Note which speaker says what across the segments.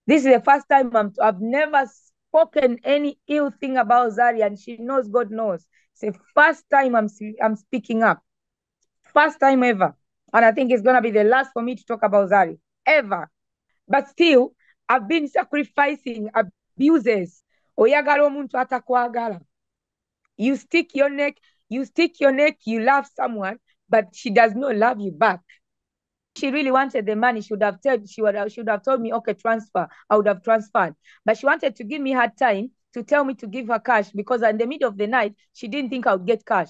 Speaker 1: This is the first time I've never spoken any ill thing about Zari, and she knows, God knows. It's the first time I'm speaking up. First time ever. And I think it's going to be the last for me to talk about Zari, ever. But still, I've been sacrificing abuses. Oyagala omuntu atakwagala. You stick your neck, you love someone, but she does not love you back. She really wanted the money. She would have told me, okay, transfer. I would have transferred. But she wanted to give me her time to tell me to give her cash, because in the middle of the night, she didn't think I would get cash.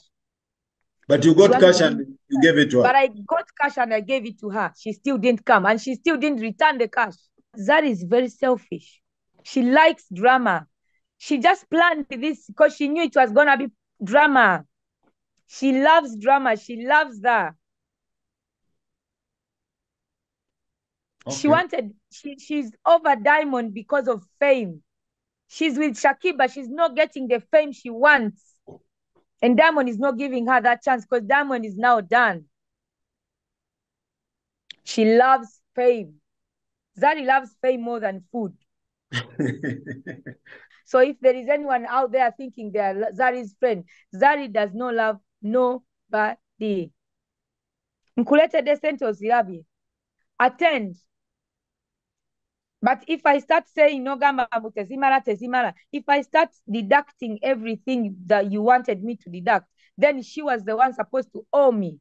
Speaker 2: But you got cash and you gave it to her.
Speaker 1: But I got cash and I gave it to her. She still didn't come, and she still didn't return the cash. Zari is very selfish. She likes drama. She just planned this because she knew it was going to be drama. She loves drama. She loves that. Okay. She's over Diamond because of fame. She's with Shakib, but she's not getting the fame she wants. And Diamond is not giving her that chance because Diamond is now done. She loves fame. Zari loves fame more than food. So if there is anyone out there thinking they are Zari's friend, Zari does not love nobody. Nkulete decent ozirabi. Attend. But if I start saying no gamba tezimara, if I start deducting everything that you wanted me to deduct, then she was the one supposed to owe me.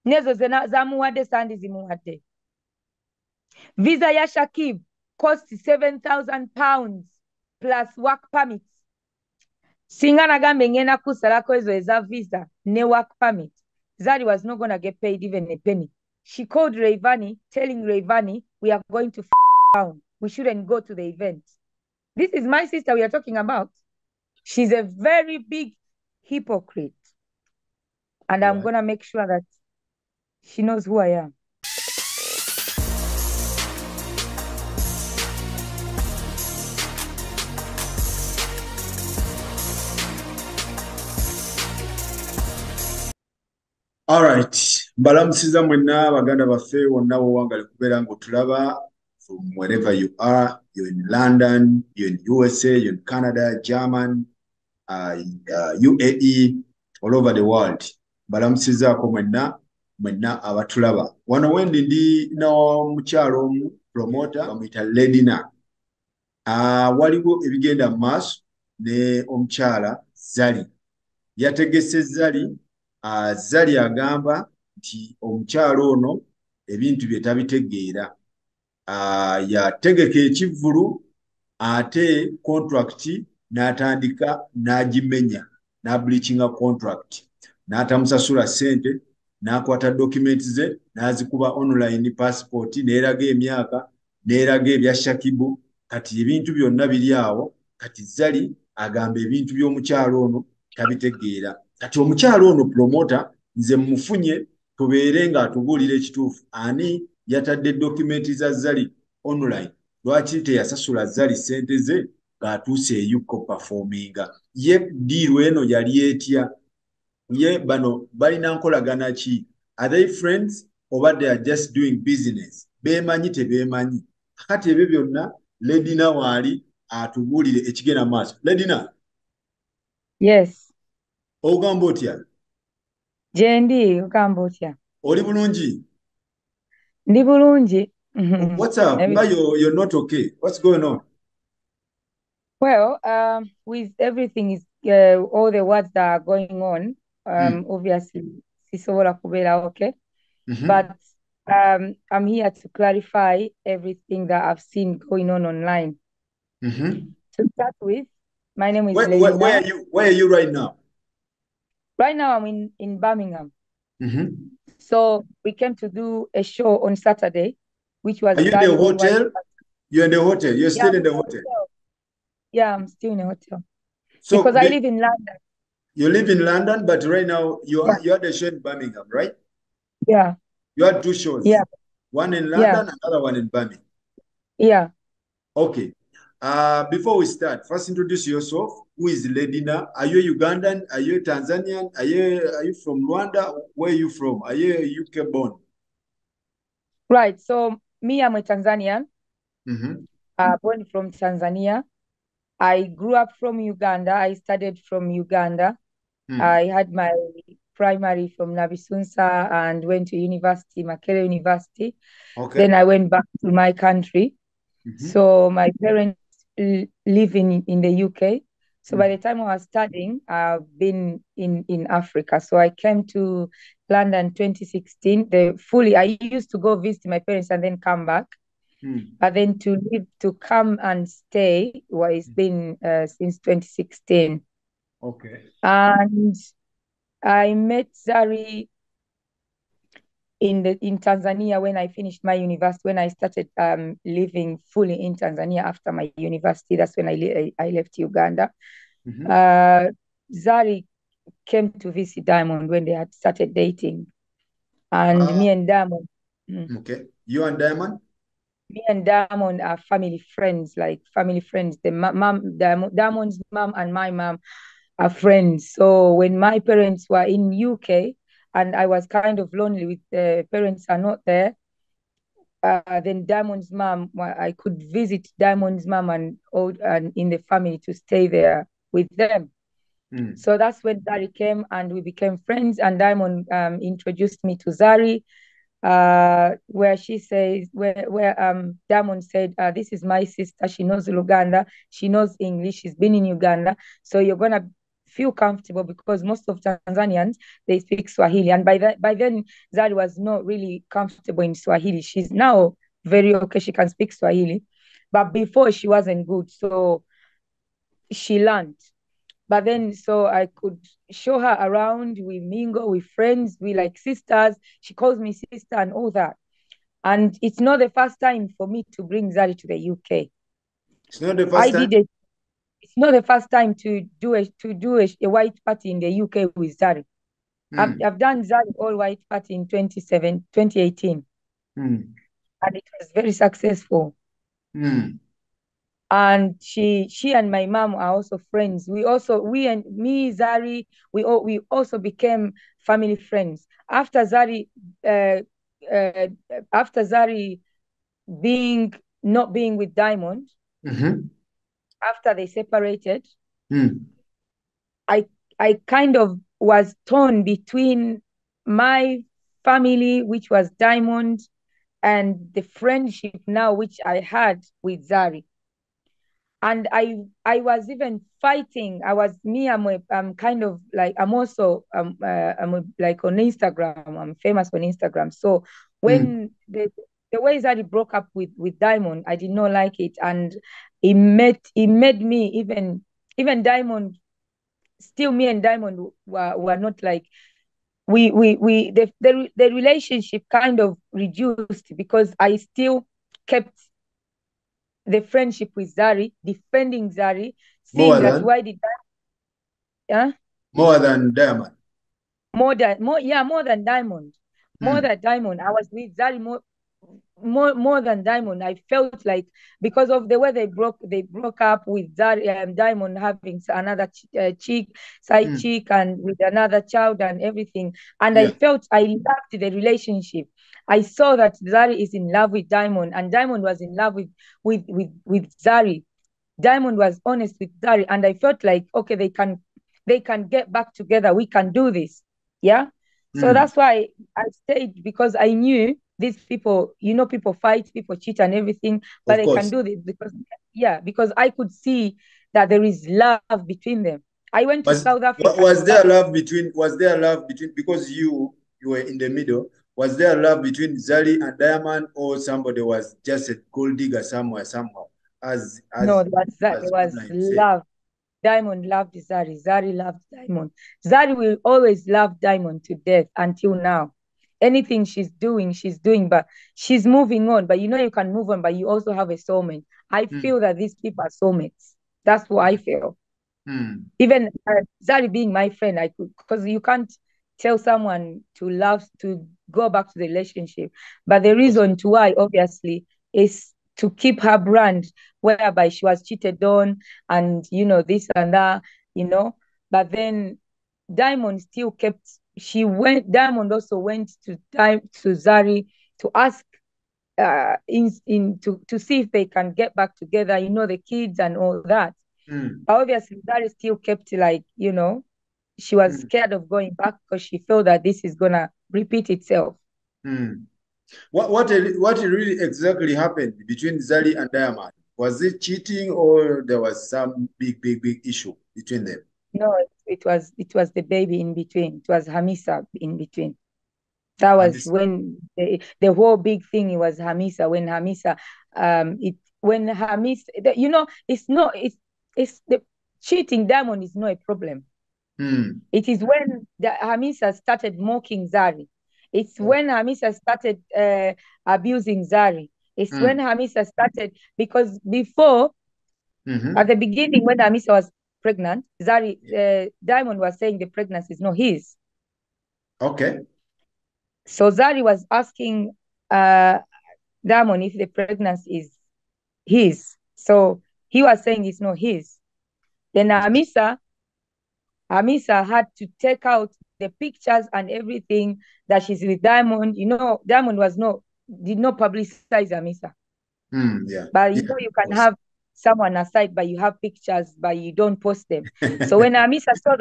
Speaker 1: Nezo zamuwade sandi zimuwade. Visa ya Shakib cost £7,000 plus work permits. Singa nagambe ngena kusalako ezo eza visa ne work permit. Zari was not going to get paid even a penny. She called Rayvani, telling Rayvani, we are going to down. We shouldn't go to the event. This is my sister we are talking about. She's a very big hypocrite. And I'm going to make sure that she knows who I am.
Speaker 2: All right. Mbalamusiza mwenna baganda baffe wonna wowangale kubeera ng'otulaba from wherever you are. You're in London, you're in USA, you're in Canada, German, UAE, all over the world. Mbalamusizaako mwenna abatulaba. Wano wendi ndi n'omukyalo omu promoter bamuyita Ledina. Waliwo ebigenda mu maaso ne omukyala Zari. Yategese Zari. Zari agamba nti omukyalo ono ebintu bye tabitegeera. Yategeka ekivvulu ate contract n'atandika n'agimenya n'ableachinga contract n'atamusasula ssente n'akwata documents ze n'azikuba online passport n'eraga emyaka n'eraga ebya Shakibu. Kati ebintu byonna biri awo. Kati Zari agamba ebintu by'omukyalo ono tabitegeera. Kati omukyalo ono promoter nze mufunye tubeere ng'atubuulira ekituufu. Ani yatadde documenti za Zari online? Lwaki teyasasula Zari ssente ze ng'atuuse eyuko performinga? Ye diiru eno yali etya? Ye bano balina nkolagana ki? Are they friends oba they are just doing business? Beemanyi tebeemanyi? Kati ebyo byonna Ledina waali atubuulire ekigenda maaso. Ledina?
Speaker 1: Yes.
Speaker 2: Ogamba otya?
Speaker 1: Jendi, ogamba otya?
Speaker 2: Oli bulungi?
Speaker 1: Ndi bulungi.
Speaker 2: What's up? Why you're not okay? What's going on?
Speaker 1: Well, with everything is all the words that are going on, obviously, sisobola kubeera okay. But I'm here to clarify everything that I've seen going on online. To start with, my name is
Speaker 2: where are you right now?
Speaker 1: Right now, I'm in Birmingham. So we came to do a show on Saturday, which was...
Speaker 2: Are you in the hotel? You're in the hotel? You're still in the hotel?
Speaker 1: Yeah, I'm still in a hotel. So because I live in London.
Speaker 2: You live in London, but right now you had a show in Birmingham, right?
Speaker 1: Yeah.
Speaker 2: You had two shows.
Speaker 1: Yeah.
Speaker 2: One in London, another one in Birmingham.
Speaker 1: Yeah.
Speaker 2: Okay. Before we start, first introduce yourself. Who is Ledina? Are you Ugandan? Are you Tanzanian? Are you from Rwanda? Where are you from? Are you UK born?
Speaker 1: Right. So me, I'm a Tanzanian. Born from Tanzania. I grew up from Uganda. I studied from Uganda. I had my primary from Nabisunsa and went to university, Makerere University.
Speaker 2: Okay.
Speaker 1: Then I went back to my country. So my parents live in the UK. So by the time I was studying, I've been in Africa. So I came to London 2016. I used to go visit my parents and then come back. But then to come and stay, well, it's been since 2016.
Speaker 2: Okay.
Speaker 1: And I met Zari in Tanzania when I finished my university, when I started living fully in Tanzania after my university. That's when I left Uganda. Zari came to visit Diamond when they had started dating. And me and Diamond.
Speaker 2: Okay. You and Diamond?
Speaker 1: Me and Diamond are family friends, like family friends. Diamond's mom and my mom are friends. So when my parents were in UK and I was kind of lonely with the parents are not there, then Diamond's mom, I could visit Diamond's mom and in the family to stay there with them. So that's when Zari came and we became friends. And Diamond introduced me to Zari, where she says, where Diamond said, "This is my sister. She knows Luganda. She knows English. She's been in Uganda. So you're gonna feel comfortable because most of Tanzanians they speak Swahili. And by then Zari was not really comfortable in Swahili. She's now very okay. She can speak Swahili, but before she wasn't good. So she learned. But then, so I could show her around. We mingle, we friends, we like sisters. She calls me sister and all that. And it's not the first time for me to bring Zari to the UK.
Speaker 2: It's not the first time?
Speaker 1: It's not the first time to do a white party in the UK with Zari. I've done Zari all white party in 2018. And it was very successful. And she and my mom are also friends. Zari, we also became family friends after Zari. After Zari not being with Diamond, after they separated, I kind of was torn between my family, which was Diamond, and the friendship now which I had with Zari. And I was even fighting. I'm kind of like, I'm also like on Instagram. I'm famous on Instagram. So when the way Zari broke up with Diamond, I did not like it, and it made me even Diamond. Still, me and Diamond were not like the relationship kind of reduced because I still kept the friendship with Zari, defending Zari,
Speaker 2: more
Speaker 1: saying that
Speaker 2: than,
Speaker 1: why did that?
Speaker 2: More than Diamond.
Speaker 1: More than Diamond. More than Diamond. I was with Zari more than Diamond. I felt like because of the way they broke up with Zari, Diamond having another side chick and with another child and everything. And I felt I loved the relationship. I saw that Zari is in love with Diamond and Diamond was in love with Zari. Diamond was honest with Zari, and I felt like, okay, they can get back together. We can do this. Yeah. So that's why I stayed, because I knew these people, people fight, people cheat and everything, but they can do this because I could see that there is love between them. I went to South Africa.
Speaker 2: Was there love between, because you were in the middle, was there love between Zari and Diamond, or somebody was just a gold digger somewhere, somehow?
Speaker 1: No, there was love. Diamond loved Zari. Zari loved Diamond. Zari will always love Diamond to death until now. Anything she's doing, but she's moving on. But you can move on, but you also have a soulmate. I feel that these people are soulmates. That's what I feel. Even Zari being my friend, I could, because you can't tell someone to go back to the relationship. But the reason to why, obviously, is to keep her brand, whereby she was cheated on and, this and that, But then Diamond still Diamond also went to Zari to ask to see if they can get back together, the kids and all that. But obviously, Zari still kept like, she was scared of going back because she felt that this is gonna repeat itself.
Speaker 2: What really exactly happened between Zari and Diamond? Was it cheating or there was some big issue between them?
Speaker 1: No, it was the baby in between. It was Hamisa in between. That was when the whole big thing was Hamisa. When Hamisa, it's the cheating. Diamond is not a problem. It is when Hamisa started mocking Zari. It's when Hamisa started abusing Zari. It's when Hamisa started, because before, at the beginning, when Hamisa was pregnant, Diamond was saying the pregnancy is not his.
Speaker 2: Okay.
Speaker 1: So Zari was asking Diamond if the pregnancy is his. So he was saying it's not his. Then Hamisa had to take out the pictures and everything that she's with Diamond. Diamond did not publicize Hamisa.
Speaker 2: Yeah.
Speaker 1: But you can have someone aside, but you have pictures, but you don't post them. So when Hamisa saw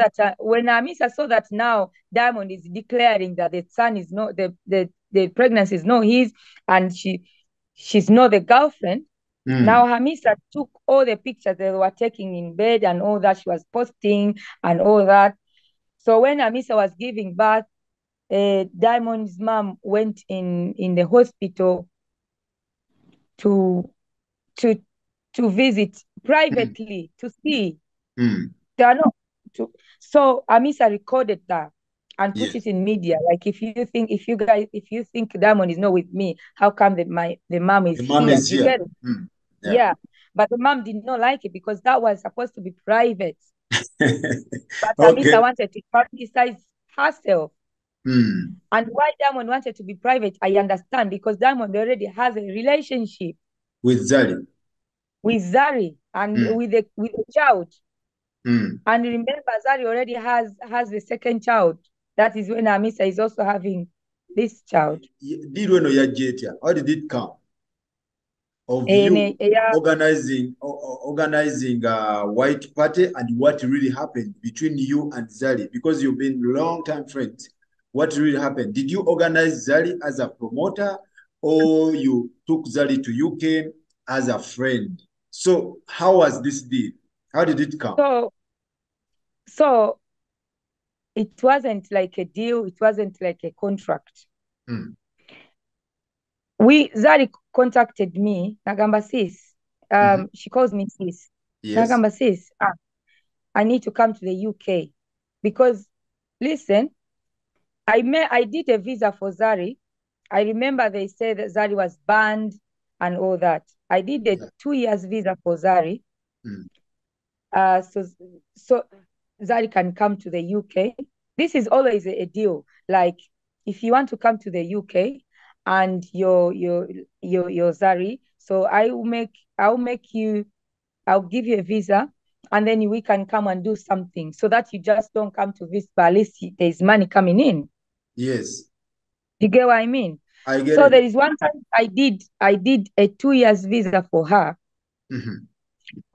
Speaker 1: that, now Diamond is declaring that the son is not the pregnancy is not his, and she's not the girlfriend. Now Hamisa took all the pictures they were taking in bed and all that she was posting and all that. So when Hamisa was giving birth, Diamond's mom went in the hospital to visit privately to see. So Hamisa recorded that and put it in media. Like, if you think Diamond is not with me, how come the mom is here? You get it? Yeah. But the mom did not like it because that was supposed to be private. But Hamisa wanted to publicize herself. And why Diamond wanted to be private, I understand, because Diamond already has a relationship
Speaker 2: with Zari.
Speaker 1: And with a child. And remember, Zari already has the second child. That is when Hamisa is also having this child.
Speaker 2: How did it come? Of you organizing a white party, and what really happened between you and Zari? Because you've been long-time friends. What really happened? Did you organize Zari as a promoter, or you took Zari to UK as a friend? So how was this deal? How did it come?
Speaker 1: So it wasn't like a deal. It wasn't like a contract. Zari contacted me. Nagamba sis. She calls me sis. Yes. Nagamba sis. I need to come to the UK because, listen, I did a visa for Zari. I remember they said that Zari was banned and all that. I did a 2 years visa for Zari. So Zari can come to the UK. This is always a deal. Like, if you want to come to the UK and you're Zari, so I'll give you a visa, and then we can come and do something, so that you just don't come to visit, but at least there's money coming in.
Speaker 2: Yes.
Speaker 1: You get what I mean?
Speaker 2: I get
Speaker 1: so
Speaker 2: it.
Speaker 1: There is one time I did a 2 years visa for her.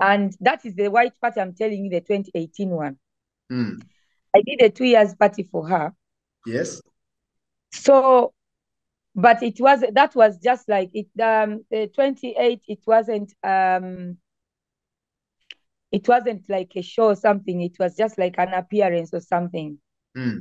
Speaker 1: And that is the white party I'm telling you, the 2018 one. I did a 2 years party for her.
Speaker 2: Yes.
Speaker 1: So, but that was just like it. The 28, it wasn't like a show or something. It was just like an appearance or something.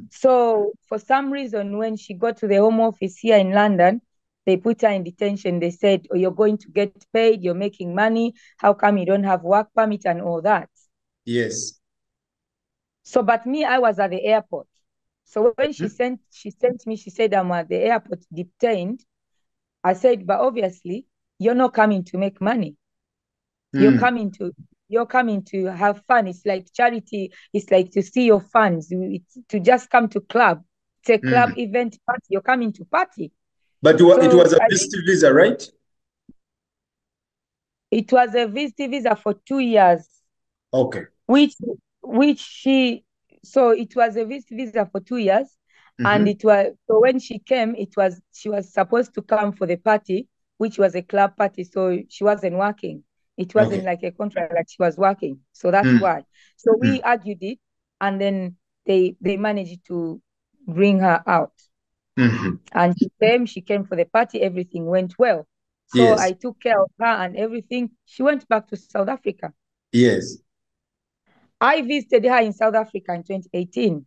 Speaker 1: So for some reason, when she got to the Home Office here in London, they put her in detention. They said, "Oh, you're going to get paid. You're making money. How come you don't have work permit and all that?"
Speaker 2: Yes.
Speaker 1: So, but me, I was at the airport. So when she sent me, she said, "I'm at the airport detained." I said, "But obviously, you're not coming to make money. You're coming to have fun. It's like charity. It's like to see your fans. It's to just come to club. It's a club event party. You're coming to party."
Speaker 2: But it was a visitor visa, right?
Speaker 1: It was a visitor visa for 2 years.
Speaker 2: Okay.
Speaker 1: So it was a visitor visa for 2 years. And so when she came, she was supposed to come for the party, which was a club party, so she wasn't working. It wasn't like a contract, like she was working. So that's why. So we argued it, and then they managed to bring her out. And she came for the party, everything went well. So I took care of her and everything. She went back to South Africa.
Speaker 2: Yes.
Speaker 1: I visited her in South Africa in 2018.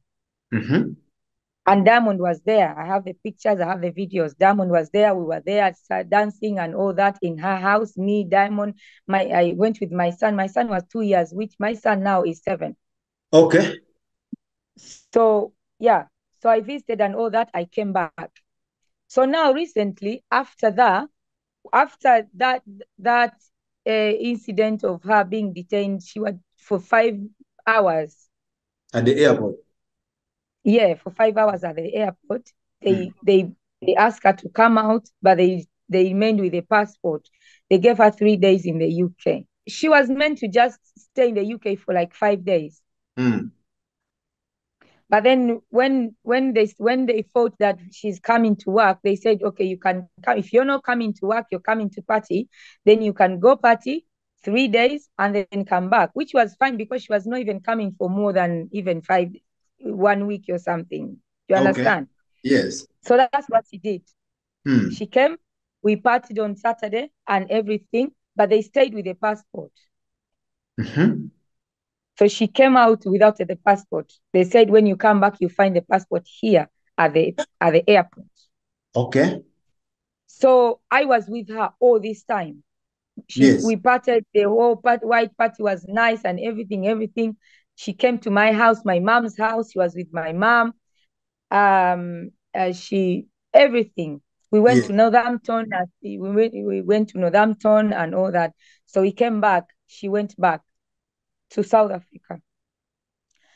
Speaker 1: And Diamond was there. I have the pictures, I have the videos. Diamond was there. We were there dancing and all that in her house. Me, Diamond. I went with my son. My son was 2 years, which my son now is 7.
Speaker 2: Okay.
Speaker 1: So, yeah. So I visited and all that. I came back. So now recently, after that incident of her being detained, she was for 5 hours.
Speaker 2: At the airport?
Speaker 1: Yeah, for 5 hours at the airport. They asked her to come out, but they remained with a passport. They gave her 3 days in the UK. She was meant to just stay in the UK for like 5 days. But then when they thought that she's coming to work, they said, okay, you can come. If you're not coming to work, you're coming to party, then you can go party 3 days and then come back, which was fine because she was not even coming for more than even 1 week or something. You understand?
Speaker 2: Yes.
Speaker 1: So that's what she did. She came, we partied on Saturday and everything, but they stayed with the passport. So she came out without the passport. They said, when you come back, you find the passport here at the airport.
Speaker 2: Okay.
Speaker 1: So I was with her all this time. We parted, the whole white party was nice and everything. She came to my house, my mom's house. She was with my mom. Everything. We went to Northampton. We went to Northampton and all that. So we came back. She went back to South Africa.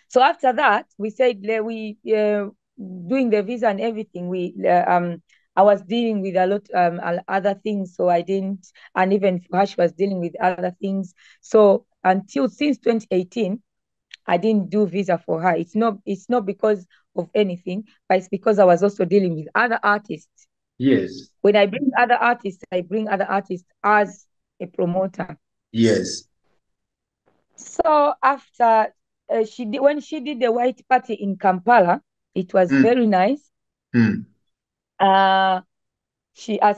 Speaker 1: So after that, we said doing the visa and everything. I was dealing with a lot other things, so I didn't. And even for her, she was dealing with other things. So since 2018, I didn't do visa for her. It's not because of anything, but it's because I was also dealing with other artists.
Speaker 2: Yes.
Speaker 1: When I bring other artists, I bring other artists as a promoter.
Speaker 2: Yes.
Speaker 1: So after when she did the white party in Kampala, it was very nice. I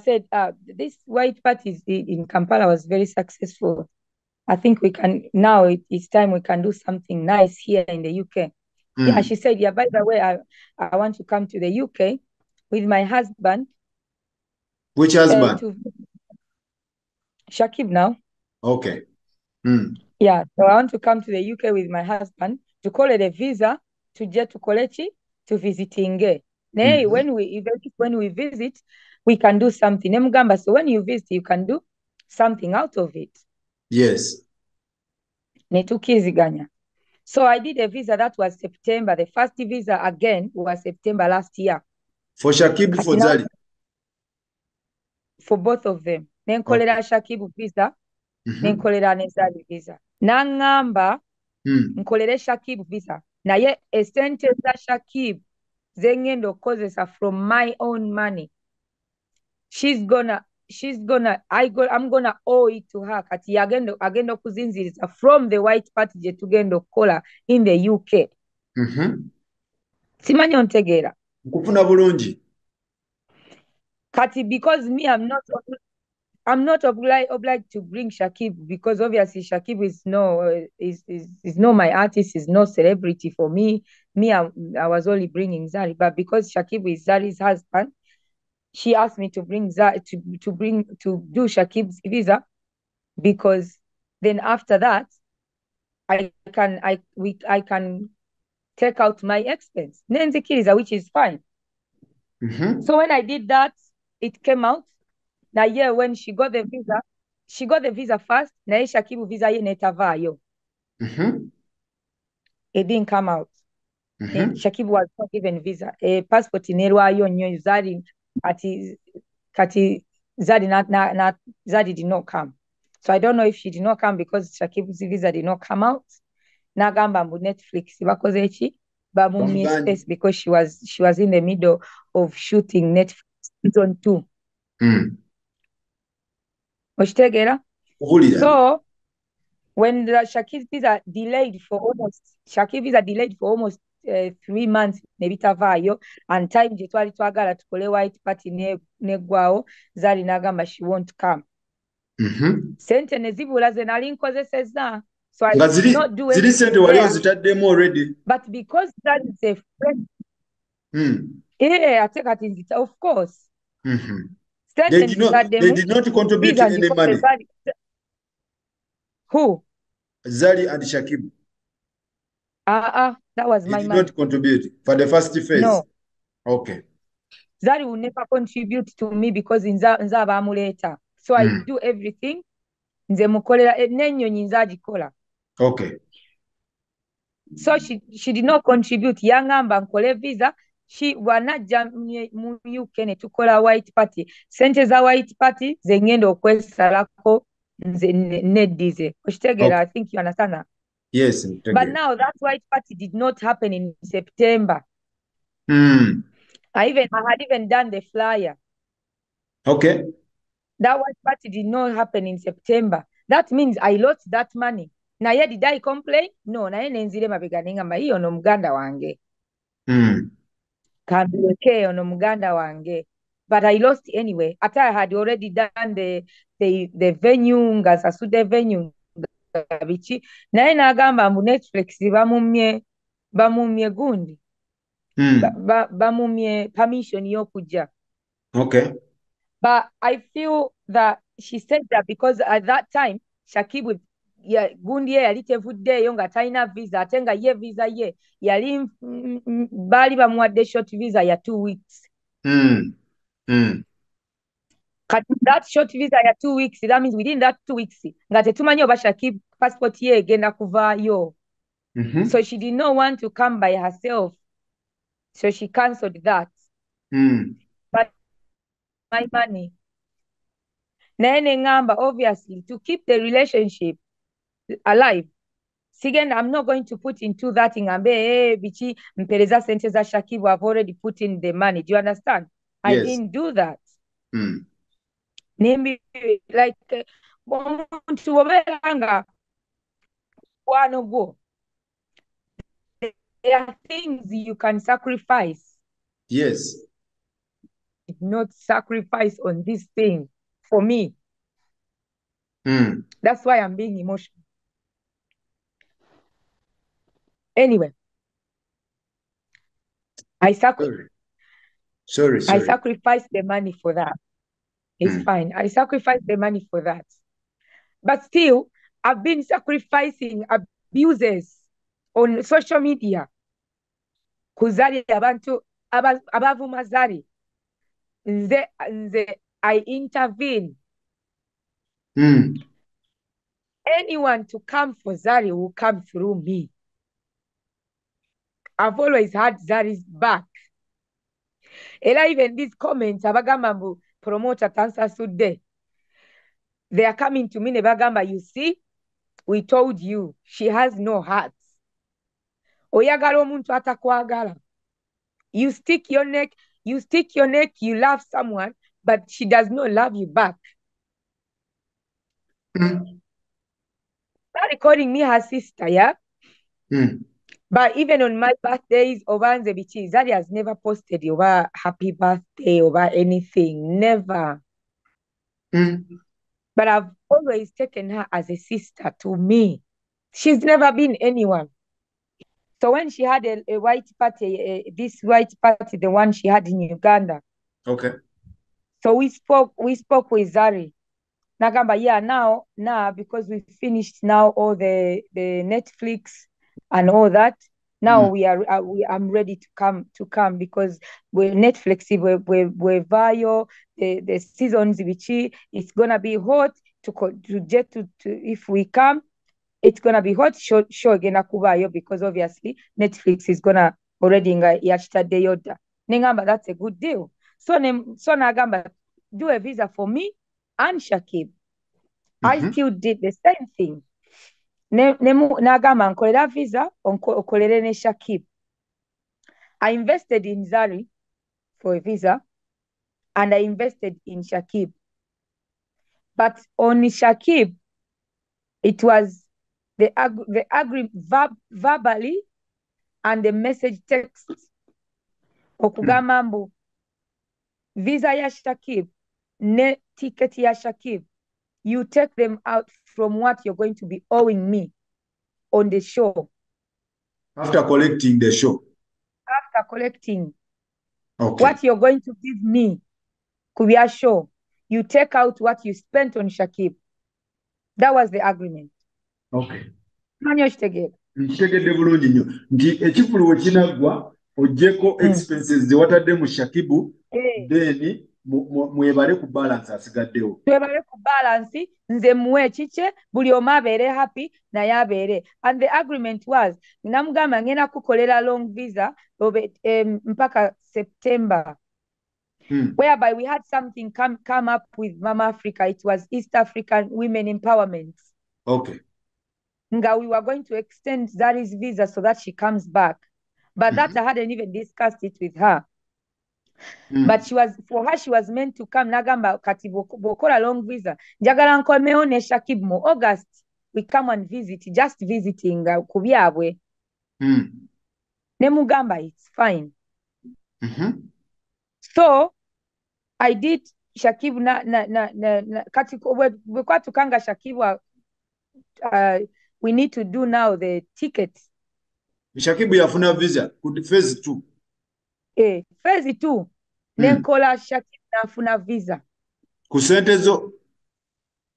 Speaker 1: said this white party in Kampala was very successful. I think it's time we can do something nice here in the UK. Yeah, she said, yeah, by the way, I want to come to the UK with my husband.
Speaker 2: Which husband?
Speaker 1: Shakib now.
Speaker 2: Okay.
Speaker 1: Yeah, so I want to come to the UK with my husband to collect a visa to get to Kolechi to visiting. When we visit, we can do something. Nemugamba, so when you visit, you can do something out of it.
Speaker 2: Yes.
Speaker 1: Netukiziganya. So I did a visa that was September. The first visa again was September last year.
Speaker 2: For Shakib, for Zari?
Speaker 1: For both of them. Nenkolera Shakib visa, nenkolera Zari visa. Nangamba, nkolere Shakib visa. Naye esente za Shakib zengendo kozesa from my own money. I'm gonna owe it to her. Kati agendo kuzinziriza from the white party je tugendo kola in the UK. Simanyi ontegeera.
Speaker 2: Nkufuna bulungi.
Speaker 1: Kati because me I'm not obliged to bring Shakib because obviously Shakib is no my artist, is no celebrity for me. I was only bringing Zari, but because Shakib is Zari's husband, she asked me to bring Zari to do Shakib's visa, because then after that I can take out my expense. Nenzikiriza, which is fine. So when I did that, it came out. Now, yeah, when she got the visa first. Na Shakibu visa ye netavayo. It didn't come out. Shakibu was not given visa. A passport in Erwayo nyo Zari kati Zari did not come. So I don't know if she did not come because Shakibu's visa did not come out. Nagamba mu Netflix bakoze eki bamumye space because she was in the middle of shooting Netflix season 2. Okitegeera?
Speaker 2: Owulira.
Speaker 1: So when the Shakib visa delayed for almost 3 months ne bitavaayo, and time gye twali twagala tukole white party neggwawo, Zari n'agamba she won't come. Sente ne zibula ze nali nkozesezza, so I did not do
Speaker 2: ziri sente wali
Speaker 1: anything
Speaker 2: ozitaddemu already.
Speaker 1: but because that is a friend. Ate kati nzita, of course.
Speaker 2: They did not contribute any money.
Speaker 1: Who?
Speaker 2: Zari and Shakib.
Speaker 1: That was my
Speaker 2: did
Speaker 1: money.
Speaker 2: not contribute for the first phase.
Speaker 1: No.
Speaker 2: Okay.
Speaker 1: Zari will never contribute to me because nza abamuleta. So I do everything. Nze mukolera n'ennyonyi nza agikola.
Speaker 2: Okay.
Speaker 1: So she did not contribute. Yangamba nkole visa. She wanajja mu UK ne tukola white party. Sente za white party ze ngenda okwesalako nze neddize. Okitegeera, I think you understand that.
Speaker 2: Yes.
Speaker 1: But now that white party did not happen in September. I had even done the flyer.
Speaker 2: Okay.
Speaker 1: That white party did not happen in September. That means I lost that money. Naye did I complain? No, naye nenzire mabega nengamba hiyo no muganda wange. Kambireke ono muganda wange. But I lost anyway. After I had already done the venue, nga sasude venue bichi. Naye nagamba mbu Netflix bamumye gundi. Bamumye permission y'okujja.
Speaker 2: Okay.
Speaker 1: But I feel that she said that because at that time Shakib gundi ye yali tevuddeeyo nga talina visa ate nga ye visa ye yali baali bamuwadde short visa ya 2 weeks. Kati that short visa ya 2 weeks, that means within that 2 weeks nga tetumanyi oba Shakib passport ye egenda kuvaayo. So she did not want to come by herself, so she cancelled that. But my money. Naye ngamba, obviously, to keep the relationship alive, sigenda, I'm not going to put into that ngambe bichi mpereza sente za Shakib. I've already put in the money. Do you understand? Yes. I didn't do that. Name like omuntu oberanga wano go. There are things you can sacrifice.
Speaker 2: Yes.
Speaker 1: Not sacrifice on this thing for me. That's why I'm being emotional. Anyway, I sacrificed the money for that. It's fine. I sacrificed the money for that. But still, I've been sacrificing abuses on social media. Kuzari abantu abavuma Zari. I intervene. Anyone to come for Zari will come through me. I've always had Zari's back. Ela even these comments, abagamba mbu promoter tansasudde. They are coming to me, nebagamba, you see, we told you, she has no heart. Oyagala omuntu atakwagala. You stick your neck, you love someone, but she does not love you back. Start calling me her sister, yeah? But even on my birthdays, Obanze Bichi, Zari has never posted over happy birthday, over anything. Never. But I've always taken her as a sister to me. She's never been anyone. So when she had a white party, this white party, the one she had in Uganda.
Speaker 2: Okay.
Speaker 1: So we spoke with Zari. Nagamba, yeah, now, because we finished now all the Netflix and all that. Now I'm ready to come because we're Netflix, we're Vayo, the seasons which it's gonna be hot to get to if we come, it's gonna be hot show again kubayo because obviously Netflix is gonna already yachitadde yoda. Nengamba, that's a good deal. So nagamba, do a visa for me and Shakib. I still did the same thing. Nagamba nkolera visa okolere ne Shakib. I invested in Zari for a visa and I invested in Shakib. But on Shakib, it was verbally and the message text. Okugamba mbu visa ya Shakib ne ticket ya Shakib, you take them out from what you're going to be owing me on the show.
Speaker 2: After collecting the show.
Speaker 1: After collecting
Speaker 2: Okay.
Speaker 1: what you're going to give me, Kubia show, you take out what you spent on Shakib. That was the agreement.
Speaker 2: Okay.
Speaker 1: Nkitegedde
Speaker 2: bulungi nnyo nti ekifulu we kinaggwa ogyeko expenses ze watadde mu Shakibu then mwebale ku balance asigaddewo.
Speaker 1: Twebale ku balance nze muwe ekikye buli omu abeere happy naye abeere. And the agreement was namugamba ngenda kukolera long visa mpaka September. Whereby we had something come up with Mama Africa. It was East African Women Empowerment.
Speaker 2: Okay.
Speaker 1: Nga we were going to extend Zari's visa so that she comes back. But that I hadn't even discussed it with her. But for her, she was meant to come. Nagamba kati bokola long visa. Njagala nkomewo ne Shakib mu August. We come and visit, just visiting kubyabwe. Ne mugamba, it's fine. So I did Shakib kati tukanga Shakib we need to do now the ticket.
Speaker 2: Shakib yafuna visa ku phase 2.
Speaker 1: Phase 2. Nenkola Shakib nafuna visa.
Speaker 2: Ku sente zo?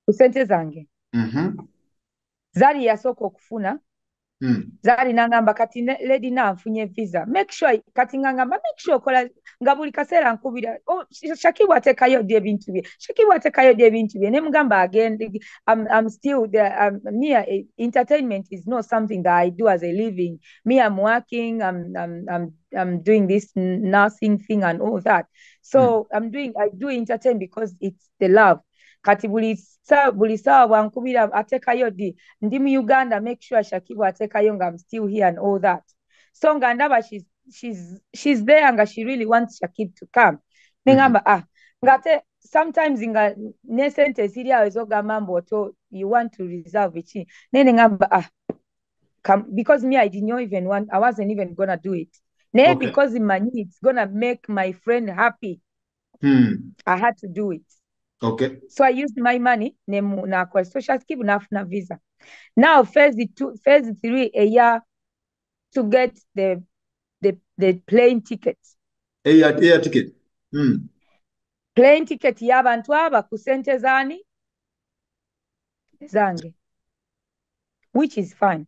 Speaker 1: Ku sente zange. Zari yasooka okufuna. Zari nangamba kati lady nanfunye visa. Make sure kati ngangamba make sure kola nga buli kaseera nkubira Shakib atekayo dye bintu bye. Shakib atekayo dye bintu bye. Ne mugamba again I'm still there. Entertainment is not something that I do as a living. Me, I'm working. I'm doing this nursing thing and all that. So I do entertain because it's the love. Kati buli sawa bwankubira atekayo di ndi mu Uganda, make sure Shakib atekayo nga I'm still here and all that. So nga ndaba she's there nga she really wants Shakib to come. Nengamba ngate sometimes nga ne sente ziri awo ezogamba mbu you want to reserve it. Nene ngamba because me I didn't even want, I wasn't even gonna do it. Okay. Because in my it's gonna make my friend happy. I had to do it.
Speaker 2: Okay.
Speaker 1: So I used my money na so Shakib nafuna visa. Now phase 3 a year to get the plane ticket.
Speaker 2: Air ticket.
Speaker 1: Plane ticket y'abantu aba ku sente zani zange, which is fine.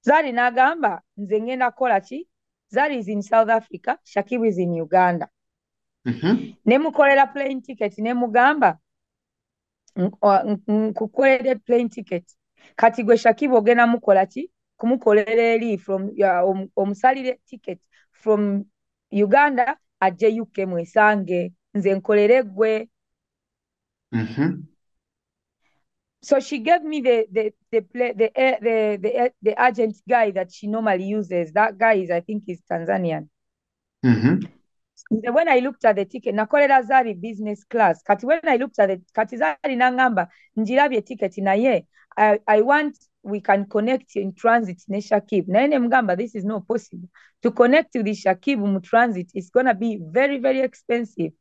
Speaker 1: Zari nagamba nze ngenda kola ki? Zari is in South Africa, Shakib is in Uganda. Ne mukolera plane ticket ne mugamba nkukolere plane ticket. Kati gwe Shakib ogenda mukola ki? Kumukolera eri from omusalire ticket from Uganda ajje UK mwesange nze nkolere gwe. So she gave me the agent guy that she normally uses. That guy I think is Tanzanian. When I looked at the ticket, nakolera Zari business class. Kati when I looked at kati Zari nangamba njirabye ticket naye I want we can connect in transit ne Shakib. Na ene mgamba this is not possible. To connect to the Shakib mu transit is going to be very, very expensive.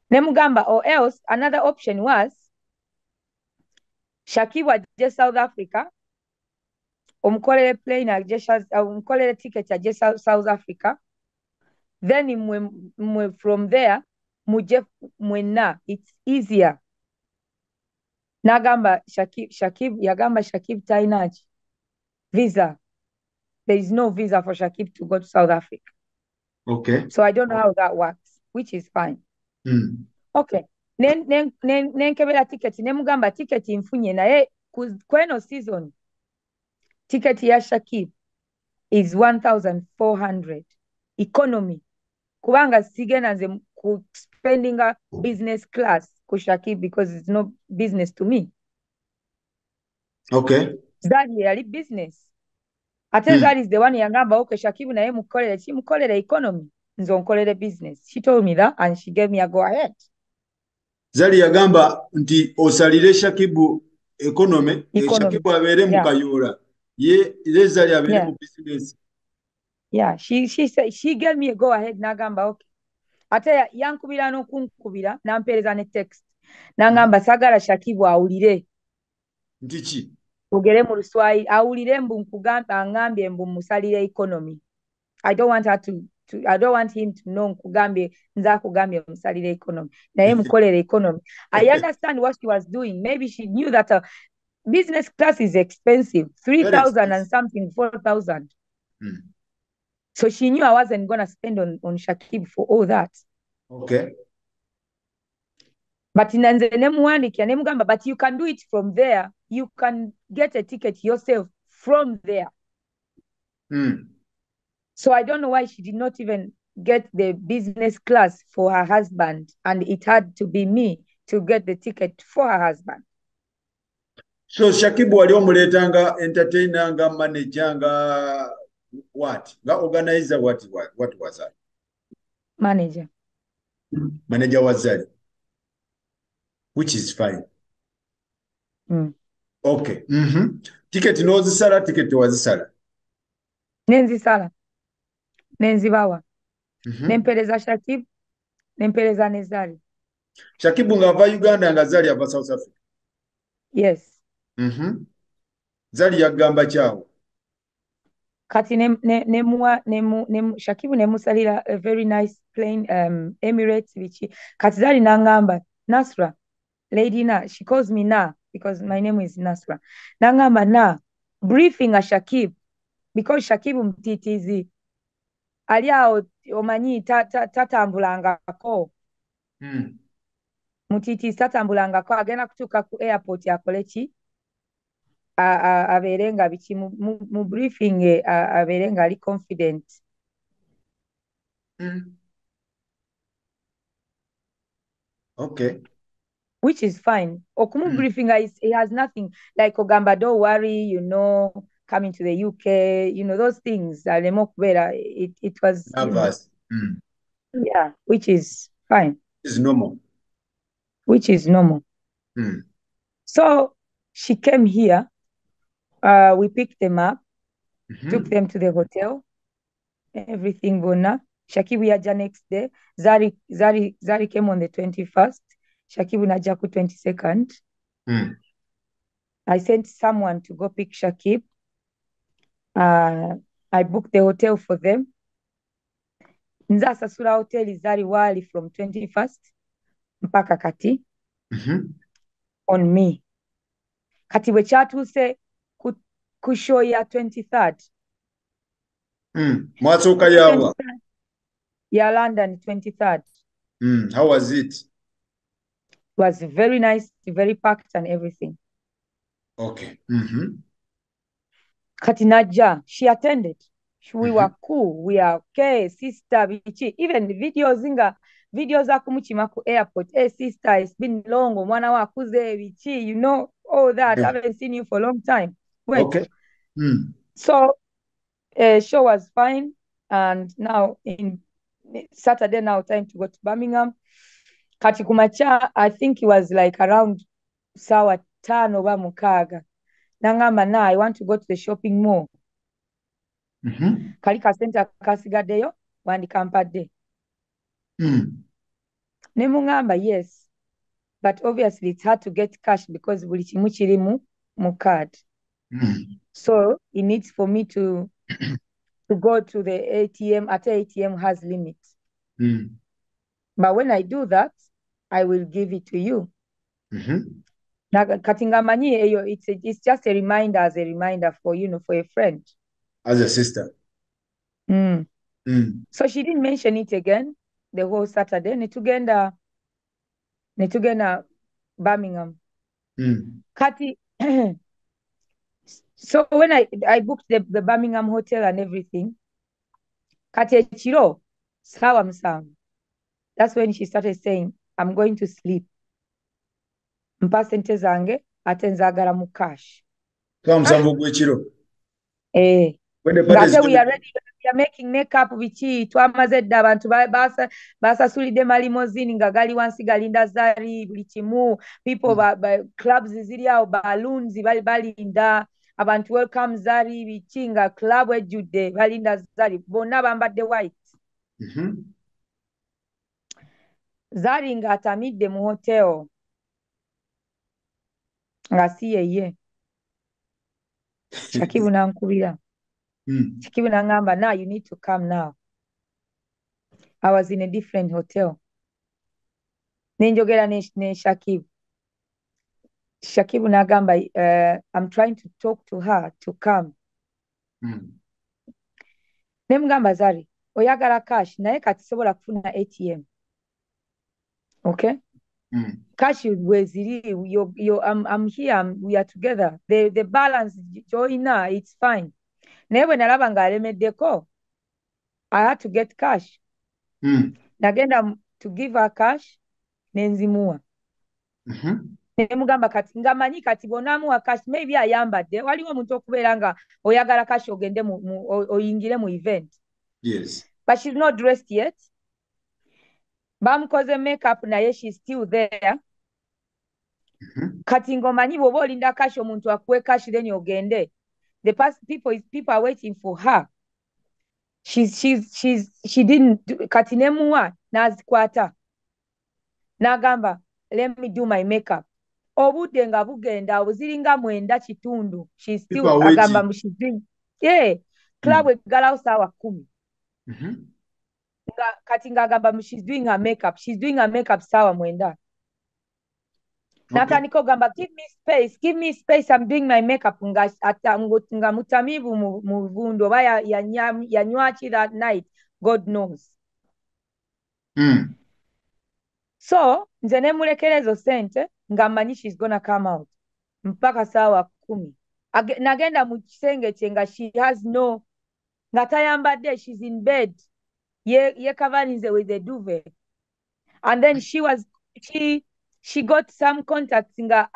Speaker 1: Ne mugamba, or else another option was Shakib was South Africa. Omkolere plane omkolere ticket ya South Africa. Then from there muje mwena, it's easier. Nagamba Shakib yagamba Shakib tainaji visa. There is no visa for Shakib to go to South Africa.
Speaker 2: Okay.
Speaker 1: So I don't know how that works, which is fine. Okay. Nenkebera ticket ne mugamba ticket infunye naye kweno season ticket ya Shakib is 1,400 economy. Kubanga sigena nze ku spending a business class ku Shakib because it's no business to me.
Speaker 2: Okay.
Speaker 1: That yali business. Ate that is the one yangamba okay Shakib naye mukolere economy nzo nkolere business. She told me that and she gave me a go ahead.
Speaker 2: Zari yagamba nti osalire Shakibu economy,
Speaker 1: economy.
Speaker 2: Shakibu abeere mu kayola. Ye Zari abeere mu business.
Speaker 1: Yeah, she gave me a go ahead nagamba okay. Ate yankubira n'okunkubira nampeereza ne text. Nangamba sagala Shakibu awulire.
Speaker 2: Ndiki?
Speaker 1: Ugere mu Luswayiri awulire mbu nkugamba angambye mbu musalire economy. I don't want him to know nkugambye nza kugambye musalire economy. Naye mukolere economy. I understand what she was doing. Maybe she knew that business class is expensive. 3,000 and something, 4,000. So she knew I wasn't going to spend on Shakib for all that.
Speaker 2: Okay.
Speaker 1: But but you can do it from there. You can get a ticket yourself from there. So I don't know why she did not even get the business class for her husband, and it had to be me to get the ticket for her husband.
Speaker 2: So Shakib wali omuletanga entertainer nga manager nga what? Nga organizer what was that?
Speaker 1: Manager.
Speaker 2: Manager was that. Which is fine. Okay. Ticket nozisala, ticket wazisala.
Speaker 1: Nenzisala. Nenzibawa. Nempereza Shakib. Nempereza ne Zari.
Speaker 2: Shakib nga ava Uganda nga Zari ava South Africa.
Speaker 1: Yes.
Speaker 2: Zari yagamba kyawo.
Speaker 1: Kati Shakibu nemusalira a very nice plane Emirates bichi. Kati Zari nangamba Nasra, Lady Na, she calls me Na because my name is Nasra. Nangamba Na, briefing a Shakib because Shakibu mtitizi ali awo omanyi tatambulangako. Mutitizi tatambulangako agenda kutuuka ku airport akole ki aberenga bichi mu briefing aberenga ali confident.
Speaker 2: Okay.
Speaker 1: Which is fine. Okumu briefing he has nothing like Ogamba, don't worry, coming to the UK, those things. It was
Speaker 2: nervous.
Speaker 1: Yeah, which is fine.
Speaker 2: It's normal.
Speaker 1: Which is normal. So she came here. We picked them up, took them to the hotel. Everything gonna. Shakib yaja next day. Zari came on the 21st. Shakib najaku 22nd. I sent someone to go pick Shakib. I booked the hotel for them. Nza sasula hotel Zari wali from 21st mpaka kati on me. Kati we kyatuuse ku show ya 23rd.
Speaker 2: Mwasooka yawa?
Speaker 1: Ya London 23rd.
Speaker 2: How was it?
Speaker 1: It was very nice, very packed and everything.
Speaker 2: Okay.
Speaker 1: Kati najja, she attended. We were cool. We are okay, sister. Even videos akumukima ku airport. Hey, sister, it's been long. Omwana wa akuze bichi, all that. I haven't seen you for a long time. Wait.
Speaker 2: Okay.
Speaker 1: So, show was fine. And now, in Saturday, now time to go to Birmingham. Kati kumacha, I think it was like around sawa 5 oba 6. Nangamba na, I want to go to the shopping mall. Kali kasente kasigaddeyo wandikampadde. Ne mungamba yes, but obviously it's hard to get cash because buli kimu kiri mu card. So it needs for me to go to the ATM. At ATM has limits. But when I do that, I will give it to you. Katingamanyi eyo, it's just a reminder, as a reminder for for a friend.
Speaker 2: As a sister.
Speaker 1: So she didn't mention it again the whole Saturday. Netugenda Birmingham. Kati. So when I booked the Birmingham hotel and everything, Kati ekiro sawa musanvu. That's when she started saying, I'm going to sleep. Mpa sente zange ate nzagala mu cash.
Speaker 2: Kwa musanvu gw'ekiro. When the party is
Speaker 1: ngate we
Speaker 2: coming.
Speaker 1: are ready, we are making makeup biki twamaze dda abantu basasulidde malimozini nga gali wansi galinda Zari buli kimu people clubs ziri awo balloons balinda abantu welcome Zari biki nga club ejjudde balinda Zari bonna bambadde white. Zari ng'atamidde mu hotel nga si yeye. Shakibu nankubira. Shakibu nangamba, now you need to come now. I was in a different hotel. Nenjogera ne Shakib. Shakibu nagamba, I'm trying to talk to her to come. Nemugamba Zari, oyagala cash, naye kati sobola kufuna ATM. Okay? Cash weziri, I'm here, we are together. The balance, joina, it's fine. Naye bwe nalaba ng'alemeddeko, I had to get cash. Nagenda to give her cash, nenzimuwa. Nemugamba kati ngamanyi kati bonamuwa cash, maybe ayambadde. Waliwo omuntu okubeera nga oyagala cash ogende oyingire mu event.
Speaker 2: Yes.
Speaker 1: But she's not dressed yet. Bamukoze makeup naye she's still there. Kati ngomanyi bw'oba olinda cash omuntu akuwe cash then ogende. The people are waiting for her. She didn't kati nemuwa nazikwata. Nagamba, let me do my makeup. Obudde nga bugenda obuziringa 9 kitundu. She's still agamba she's doing. Yeah. Club egalawo saawa 10. Kati ngagamba she's doing her makeup. She's doing her makeup saawa 9. Natandika ogamba give me space, I'm doing my makeup nga mutamivu mu vundo oba yanywaki that night, God knows. So nze nemulekera ezo sente nga mmanyi she's gonna come out mpaka saawa 10. Nagenda mu kisenge kye nga she has no nga tayambadde, she's in bed ye coverinze with a duvet, and then she got some contacts nga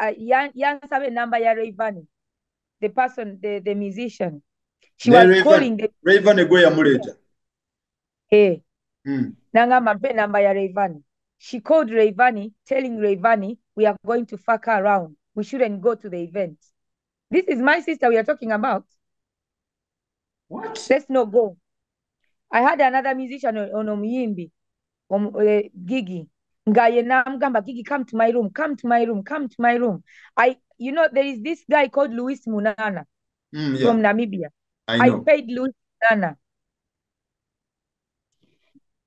Speaker 1: yansabe number ya Rayvanny, the person, the musician. She was calling the
Speaker 2: Rayvanny gwe yamuleta.
Speaker 1: Nangamba mpe number ya Rayvanny. She called Rayvanny, telling Rayvanny we are going to fuck her around. We shouldn't go to the event. This is my sister we are talking about.
Speaker 2: What?
Speaker 1: Let's not go. I had another musician on Omuyimbi, Gigi. Gigi, come to my room, come to my room, come to my room. There is this guy called Luis Munana from Namibia. I paid Luis Munana.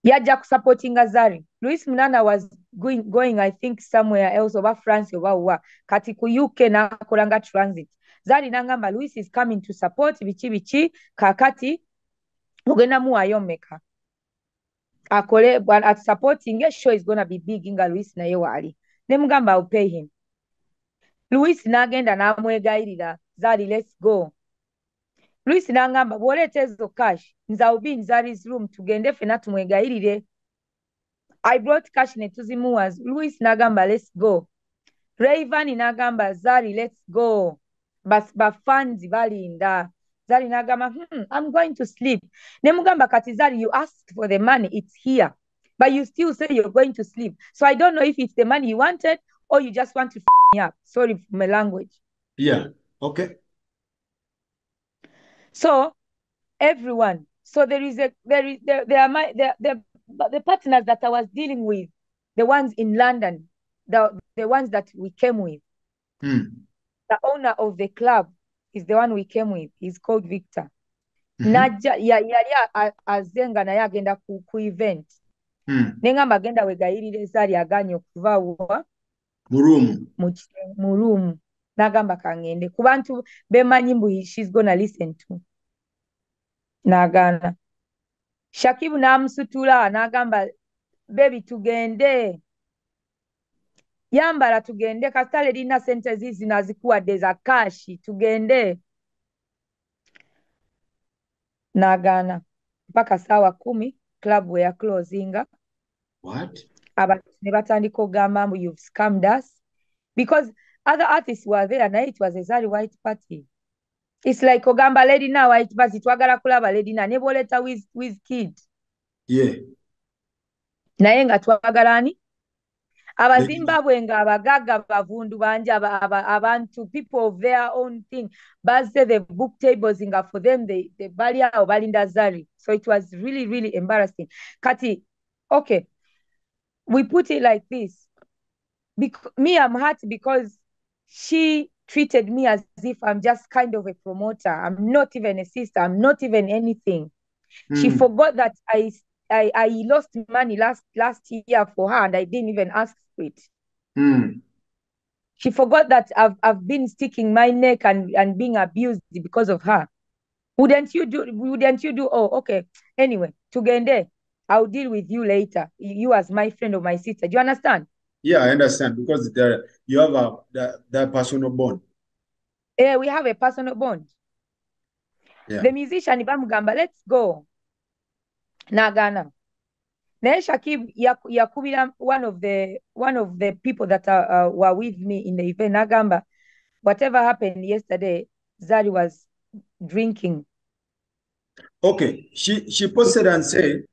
Speaker 1: Yaja supporting Zari. Luis Munana was going, I think, somewhere else, over France, over kati ku UK na kolanga transit. Zari nangamba, Luis is coming to support bichi kakati ogenda muwayo meka. Akole at supporting a show is gonna be big inga Luis na yewali. Nemugamba, I'll pay him. Luis nagenda namwegayirira, Zari, let's go. Luis nangamba, bwoleta ezo cash, nza ubi in Zari's room tugende fena tumwegayirire. I brought cash ne tuzimuwa. Luis nagamba, let's go. Rayvanny nagamba, Zari, let's go. Bafanzi balinda. Zari nagamba, I'm going to sleep. Nemugamba kati Zari, you asked for the money, it's here. But you still say you're going to sleep. So I don't know if it's the money you wanted or you just want to f me up. Sorry for my language.
Speaker 2: Yeah, okay.
Speaker 1: So everyone, so there are the partners that I was dealing with, the ones in London, the ones that we came with. The owner of the club is the one we came with. He's called Victor. Naja azenga naye agenda ku event. Nengamba agenda wegayirire Zari aganye okuva wa mu room. Nagamba kangende ku bantu bemanyi mbu she's gonna listen to. Nagana. Shakib namusutula nagamba, baby tugende. Yambala tugende, kasitale lina sente zizi nazikuwadde za kashi, tugende. Nagana. Mpaka saawa 10 club we are closing.
Speaker 2: What?
Speaker 1: Abantu ne batandika ogamba mbu you've scammed us, because other artists were there and it was a Zari white party. It's like ogamba lady now basi twagala kulaba lady na ne boleta with kid.
Speaker 2: Yeah.
Speaker 1: Naye nga twagala ani? Abazimbabwe nga abagagga bavundu bangi abantu people of their own thing bazze the book tables nga for them they bali awo balinda Zari. So it was really really embarrassing. Kati okay, we put it like this. Me, I'm hurt because she treated me as if I'm just kind of a promoter. I'm not even a sister. I'm not even anything. She forgot that I lost money last year for her and I didn't even ask for it. She forgot that I've been sticking my neck and being abused because of her. Wouldn't you do? Oh, okay. Anyway, Tugende, I'll deal with you later. You as my friend or my sister. Do you understand?
Speaker 2: Yeah, I understand because you have that personal bond.
Speaker 1: Yeah, we have a personal bond.
Speaker 2: Yeah.
Speaker 1: The musician bamugamba, let's go. Nagana. Naye Shakib yakubira one of the people that were with me in the event. Nagamba, whatever happened yesterday, Zari was drinking.
Speaker 2: Okay, she posted and said,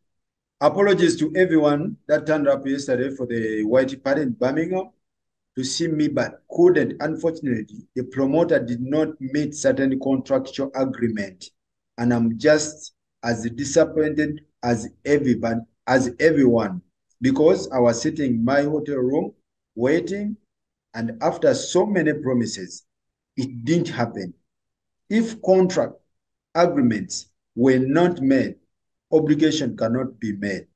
Speaker 2: apologies to everyone that turned up yesterday for the white party in Birmingham to see me, but couldn't. Unfortunately, the promoter did not meet certain contractual agreement, and I'm just as disappointed as everyone, because I was sitting in my hotel room waiting, and after so many promises, it didn't happen. If contract agreements were not made, obligation cannot be made.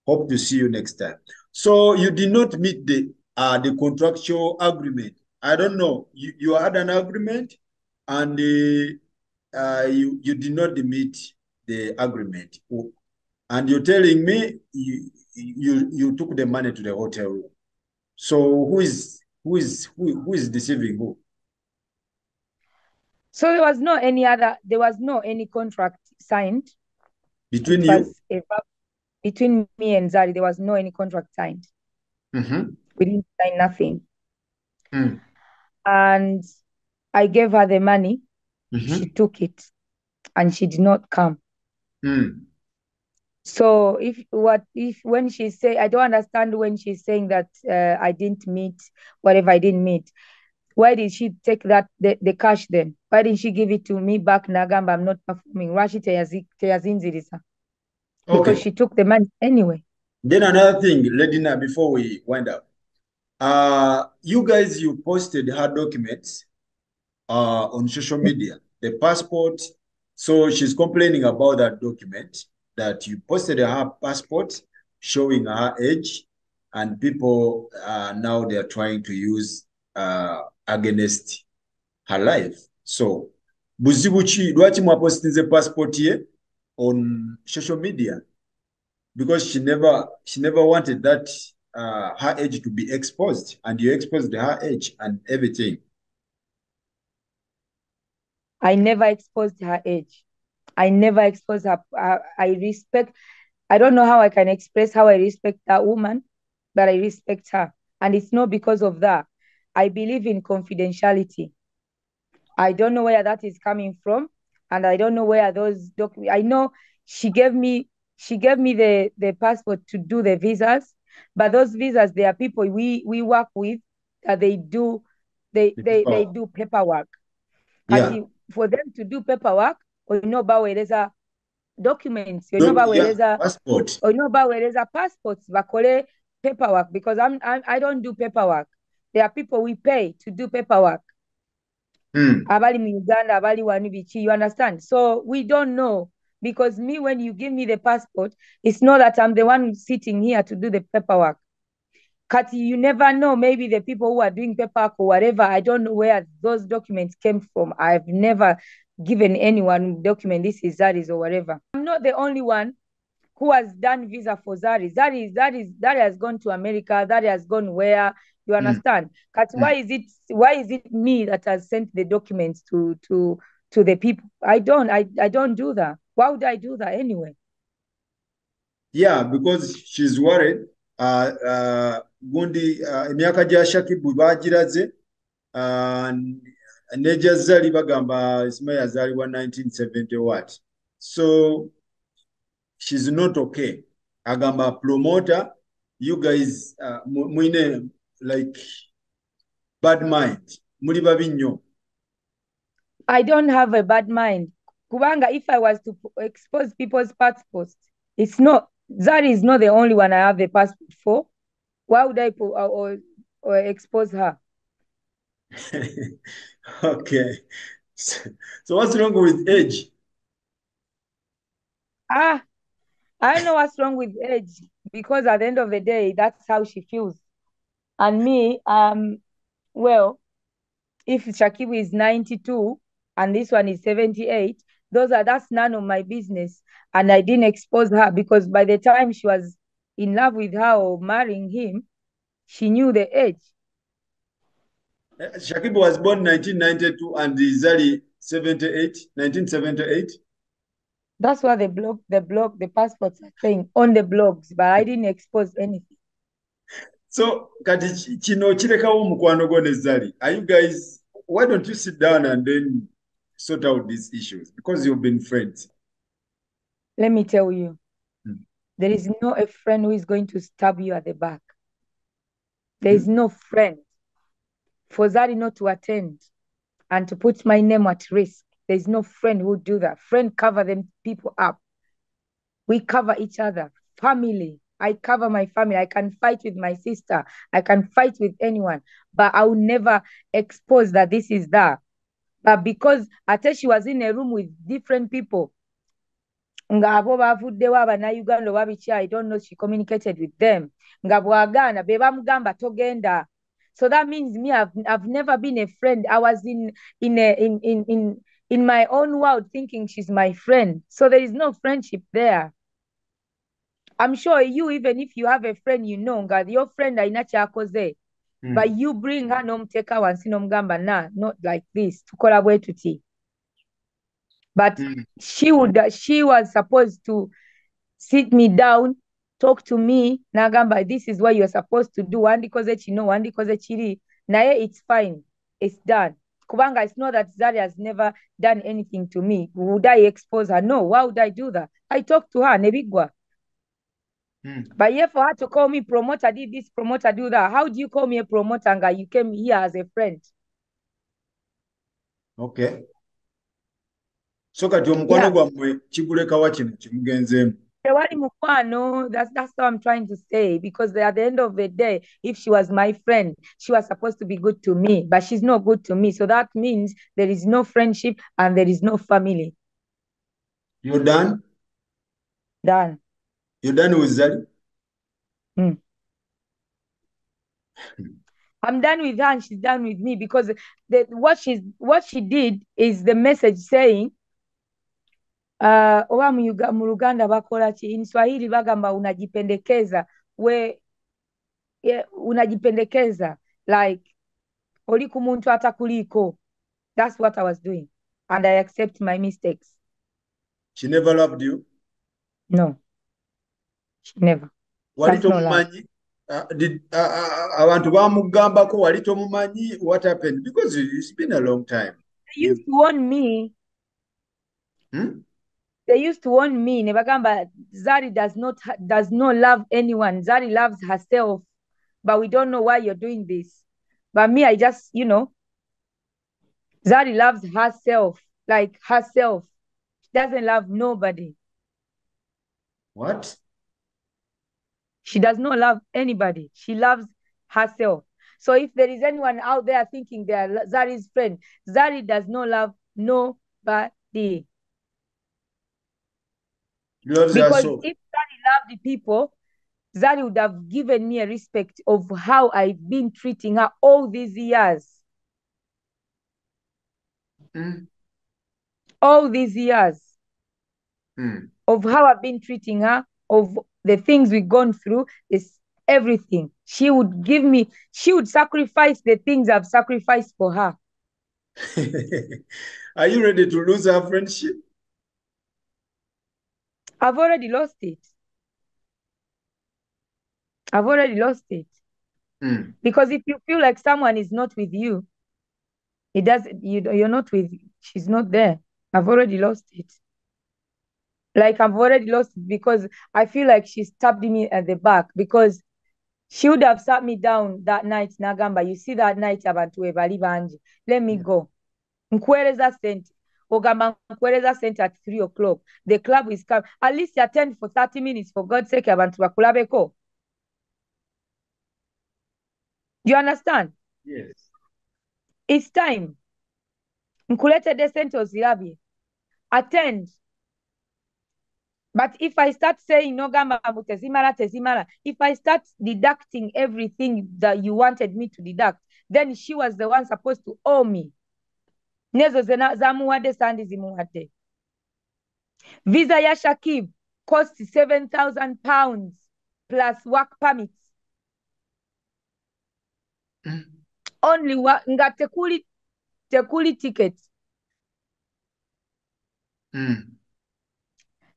Speaker 2: Hope to see you next time. So you did not meet the contractual agreement. I don't know. You had an agreement, and you did not meet the agreement. And you're telling me you took the money to the hotel room. So who is deceiving who?
Speaker 1: So there was no any contract signed.
Speaker 2: Between you?
Speaker 1: Between me and Zari, there was no any contract signed. We didn't sign nothing. And I gave her the money. She took it and she did not come. So when she say, I don't understand when she's saying that I didn't meet whatever I didn't meet. Why did she take the cash then? Why didn't she give it to me back? Nagamba, I'm not performing. Because she took the money anyway.
Speaker 2: Then another thing, Ledina, before we wind up, you guys, you posted her documents on social media, the passport. So she's complaining about that document, that you posted her passport showing her age, and people now they're trying to use against her life. So buzibuchi lwaki mwapostinze passport ye on social media? Because she never wanted that her age to be exposed, and you exposed her age and everything.
Speaker 1: I never exposed her age. I never exposed her. I don't know how I can express how I respect that woman, but I respect her. And it's not because of that. I believe in confidentiality. I don't know where that is coming from. And I don't know where those documents, I know she gave me the passport to do the visas, but those visas, there are people we work with that they do paperwork.
Speaker 2: Yeah.
Speaker 1: For them to do paperwork, or baweereza documents, baweereza
Speaker 2: passport,
Speaker 1: baweereza passports, bakole paperwork, because I don't do paperwork. There are people we pay to do paperwork. Abali mu Uganda, abali wanu bichi, you understand? So we don't know, because me, when you give me the passport, it's not that I'm the one sitting here to do the paperwork. Kati, you never know. Maybe the people who are doing paperwork or whatever, I don't know where those documents came from. I've never given anyone document, this is Zari's or whatever. I'm not the only one who has done visa for Zari. Zari has gone to America. Zari has gone where, you understand? Kati, why is it me that has sent the documents to the people? I don't do that. Why would I do that anyway?
Speaker 2: Yeah, because she's worried. Gundi emyaka gya Shakib bagiraze, neja Zari bagamba Ismail yazaalibwa 1970 what. So she's not okay. Agamba promoter, you guys muine like bad mind. Muli babi nnyo.
Speaker 1: I don't have a bad mind. Kubanga, if I was to expose people's passports, it's not, Zari is not the only one I have a passport for. Why would I or expose her?
Speaker 2: Okay. So what's wrong with age?
Speaker 1: I don't know what's wrong with age, because at the end of the day, that's how she feels. And me, well, if Shakib is 92 and this one is 78, that's none of my business. And I didn't expose her because by the time she was in love with her or marrying him, she knew the age.
Speaker 2: Shakib was born 1992 and Zari 1978.
Speaker 1: That's what the passports are saying on the blogs, but I didn't expose anything.
Speaker 2: So kati kino kirekawo mukwano gwo ne Zari. Are you guys, why don't you sit down and then sort out these issues? Because you've been friends.
Speaker 1: Let me tell you, there is no a friend who is going to stab you at the back. There is no friend for Zari not to attend and to put my name at risk. There is no friend who would do that. Friend cover them people up. We cover each other. Family. I cover my family. I can fight with my sister. I can fight with anyone, but I will never expose that this is that. But because I tell she was in a room with different people, ngabo bavuddewo abannayuganda oba biki, I don't know, she communicated with them. Nga bw'agaana be bamugamba togenda. So that means me, I've never been a friend. I was in my own world thinking she's my friend. So there is no friendship there. I'm sure you, even if you have a friend, you know, nga your friend ayina kyakoze. But you bring her n'omuteeka wansi n'omugamba na, not like this. Tukola bwe tuti. But she was supposed to sit me down, talk to me, nagamba, this is what you're supposed to do. Wandikoze kino, wandikoze kiri. Naye it's fine. It's done. Kubanga, it's not that Zari has never done anything to me. Would I expose her? No. Why would I do that? I talked to her, nebigwa. But yeah, for her to call me promoter, did this, promoter, do that. How do you call me a promoter, and you came here as a friend?
Speaker 2: Okay. So kati omukwano gwammwe kigulekawa kino kimugenzeemu.
Speaker 1: That's what I'm trying to say, because at the end of the day, if she was my friend, she was supposed to be good to me, but she's not good to me. So that means there is no friendship and there is no family.
Speaker 2: You're done?
Speaker 1: Done.
Speaker 2: You're done with Zari?
Speaker 1: I'm done with her and she's done with me, because what she did is the message saying, oba mu Luganda bakola ki, in Swahili bagamba unajipendekeza, unajipendekeza, like oli ku muntu atakuliko. That's what I was doing, and I accept my mistakes.
Speaker 2: She never loved you?
Speaker 1: No, she never.
Speaker 2: Wali tomumanyi? Abantu bamugambako, wali tomumanyi? What happened? Because it's been a long time.
Speaker 1: They used to warn me. They used to warn me, nebagamba, Zari does not love anyone. Zari loves herself, but we don't know why you're doing this. But me, I just, Zari loves herself, like herself. She doesn't love nobody.
Speaker 2: What?
Speaker 1: She does not love anybody. She loves herself. So if there is anyone out there thinking they are Zari's friend, Zari does not love nobody.
Speaker 2: Loves
Speaker 1: because
Speaker 2: herself.
Speaker 1: If Zari loved the people, Zari would have given me a respect of how I've been treating her all these years. All these years of how I've been treating her, of the things we've gone through, is everything. She would sacrifice the things I've sacrificed for her.
Speaker 2: Are you ready to lose our friendship?
Speaker 1: I've already lost it. Because if you feel like someone is not with you, It does. You're not with. She's not there. I've already lost it. Like I've already lost it because I feel like she stabbed me at the back because she would have sat me down that night. Nagamba, you see that night abantu ebali banji. Let me go. Nkuwereza sente. Ogamba nkuwereza sente at 3 o'clock. The club is come. At least you attend for 30 minutes for God's sake abantu bakulabeko. Do you understand?
Speaker 2: Yes.
Speaker 1: It's time. Nkuletedde sente ozirabye. Attend. But if I start saying no gamba tezimala, if I start deducting everything that you wanted me to deduct, then she was the one supposed to owe me. Nezo zamuwade sandi zimuwade. Visa ya Shakib cost 7,000 pounds plus work permits. Only nga tekuli ticket.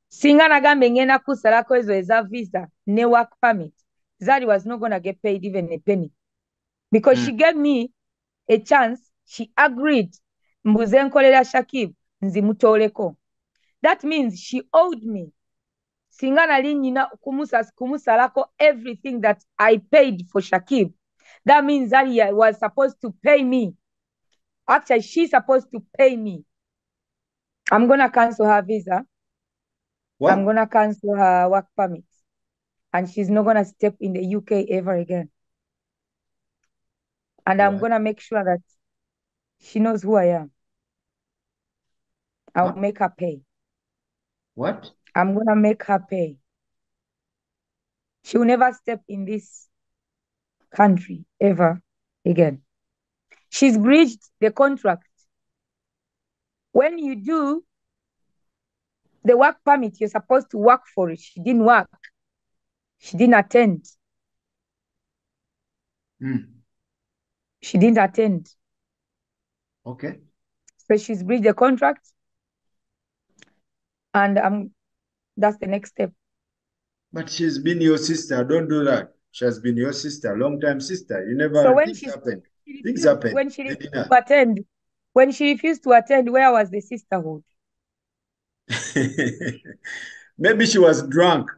Speaker 1: Singa nagambe ngena kusalako ezo eza visa ne work permit. Zari was not going to get paid even a penny. Because she gave me a chance, she agreed. Mbuze nkolera Shakib, nzimutoleko. That means she owed me. Singa nali nyina kumusalako everything that I paid for Shakib. That means Zari was supposed to pay me. Actually, she's supposed to pay me. I'm going to cancel her visa.
Speaker 2: What?
Speaker 1: I'm going to cancel her work permit. And she's not going to step in the UK ever again. And I'm going to make sure that she knows who I am. I'll make her pay.
Speaker 2: What?
Speaker 1: I'm going to make her pay. She will never step in this country ever again. She's breached the contract. When you do the work permit, you're supposed to work for it. She didn't work. She didn't attend. She didn't attend.
Speaker 2: Okay.
Speaker 1: So she's breached the contract. And that's the next step.
Speaker 2: But she's been your sister. Don't do that. She has been your sister, long-time sister. You never.
Speaker 1: So when
Speaker 2: things happen.
Speaker 1: Things happen. When she refused to attend, where was the sisterhood?
Speaker 2: Maybe she was drunk.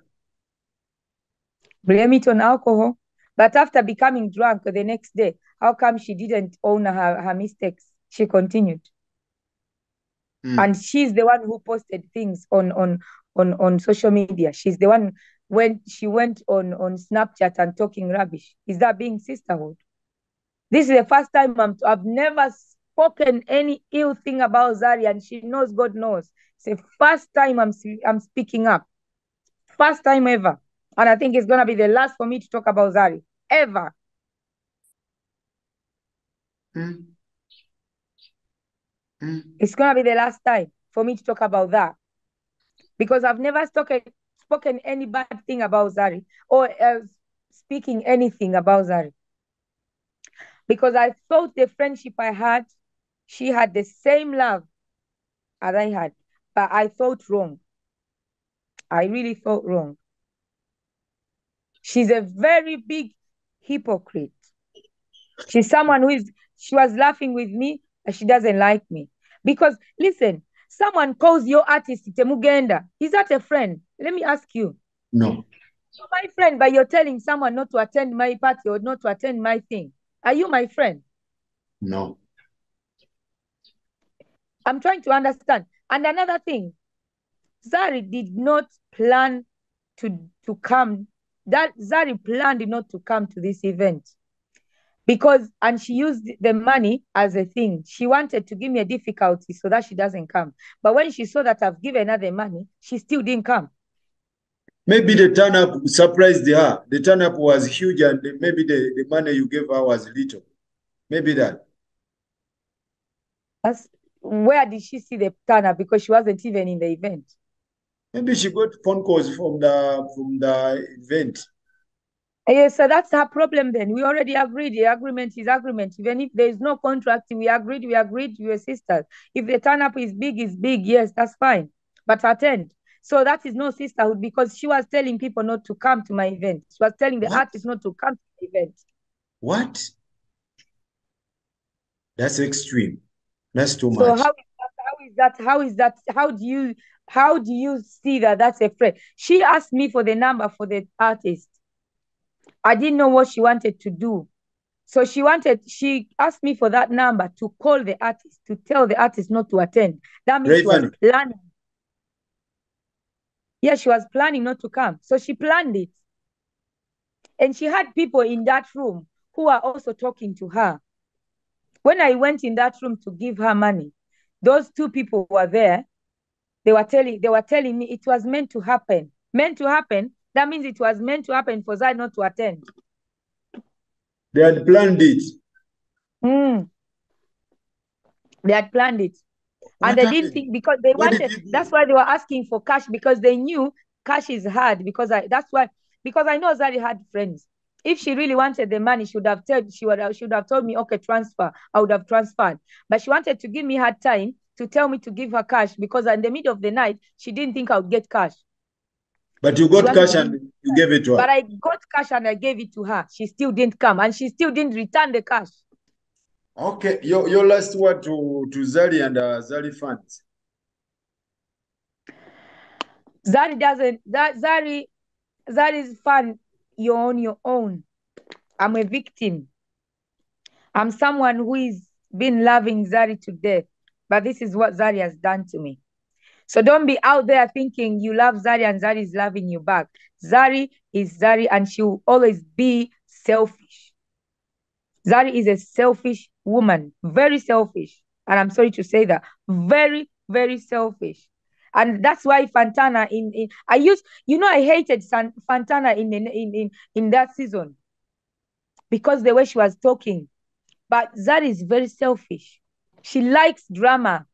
Speaker 1: Blame it on alcohol. But after becoming drunk the next day, how come she didn't own her mistakes? She continued. And she's the one who posted things on social media. She's the one when she went on Snapchat and talking rubbish. Is that being sisterhood? This is the first time I've never spoken any ill thing about Zari, and she knows, God knows. It's the first time I'm speaking up. First time ever. And I think it's going to be the last for me to talk about Zari. Ever. It's going to be the last time for me to talk about that. Because I've never spoken any bad thing about Zari or speaking anything about Zari. Because I thought the friendship I had, she had the same love as I had. But I thought wrong. I really thought wrong. She's a very big hypocrite. She's someone she was laughing with me, and she doesn't like me. Because, listen, someone calls your artist Temugenda. Is that a friend? Let me ask you.
Speaker 2: No.
Speaker 1: You're my friend, but you're telling someone not to attend my party or not to attend my thing. Are you my friend?
Speaker 2: No.
Speaker 1: I'm trying to understand. And another thing, Zari did not plan to come. That Zari planned not to come to this event. And she used the money as a thing. She wanted to give me a difficulty so that she doesn't come. But when she saw that I've given her the money, she still didn't come.
Speaker 2: Maybe the turn-up surprised her. The turn-up was huge, and maybe the money you gave her was little. Maybe that.
Speaker 1: Where did she see the turn-up? Because she wasn't even in the event.
Speaker 2: Maybe she got phone calls from the event.
Speaker 1: Yeah, so that's her problem then. We already agreed. The agreement is agreement. Even if there is no contract, we agreed, we are sisters. If the turn-up is big, yes, that's fine. But attend. So that is no sisterhood because she was telling people not to come to my event. She was telling the artists not to come to the event.
Speaker 2: What? That's extreme. That's too
Speaker 1: So
Speaker 2: much.
Speaker 1: how do you see that that's a friend? She asked me for the number for the artist. I didn't know what she wanted to do. So she asked me for that number to call the artist, to tell the artist not to attend. That means
Speaker 2: Very
Speaker 1: she was
Speaker 2: funny.
Speaker 1: planning. Yeah, she was planning not to come. So she planned it. And she had people in that room who are also talking to her. When I went in that room to give her money, those two people were there. They were telling me it was meant to happen. Meant to happen, that means it was meant to happen for Zari not to attend.
Speaker 2: They had planned it.
Speaker 1: Mm. They had planned it. And
Speaker 2: What
Speaker 1: they didn't
Speaker 2: happened?
Speaker 1: think, because they
Speaker 2: What did
Speaker 1: wanted,
Speaker 2: you do?
Speaker 1: that's why they were asking for cash, because they knew cash is hard. Because I know Zari had friends. If she really wanted the money, she would have told me, okay, transfer. I would have transferred. But she wanted to give me her time to tell me to give her cash, because in the middle of the night, she didn't think I would get cash.
Speaker 2: But you
Speaker 1: She
Speaker 2: got
Speaker 1: wanted
Speaker 2: cash
Speaker 1: to give me
Speaker 2: and you gave it to her.
Speaker 1: But I got cash and I gave it to her. She still didn't come, and she still didn't return the cash.
Speaker 2: Okay, your last word to Zari and Zari fans.
Speaker 1: Zari's fun. You're on your own. I'm a victim. I'm someone who is been loving Zari to death, but this is what Zari has done to me. So don't be out there thinking you love Zari and Zari is loving you back. Zari is Zari, and she will always be selfish. Zari is a selfish woman, very selfish. And I'm sorry to say that, very, very selfish. And that's why Fantana I hated Fantana in that season because the way she was talking. But Zari is very selfish. She likes drama.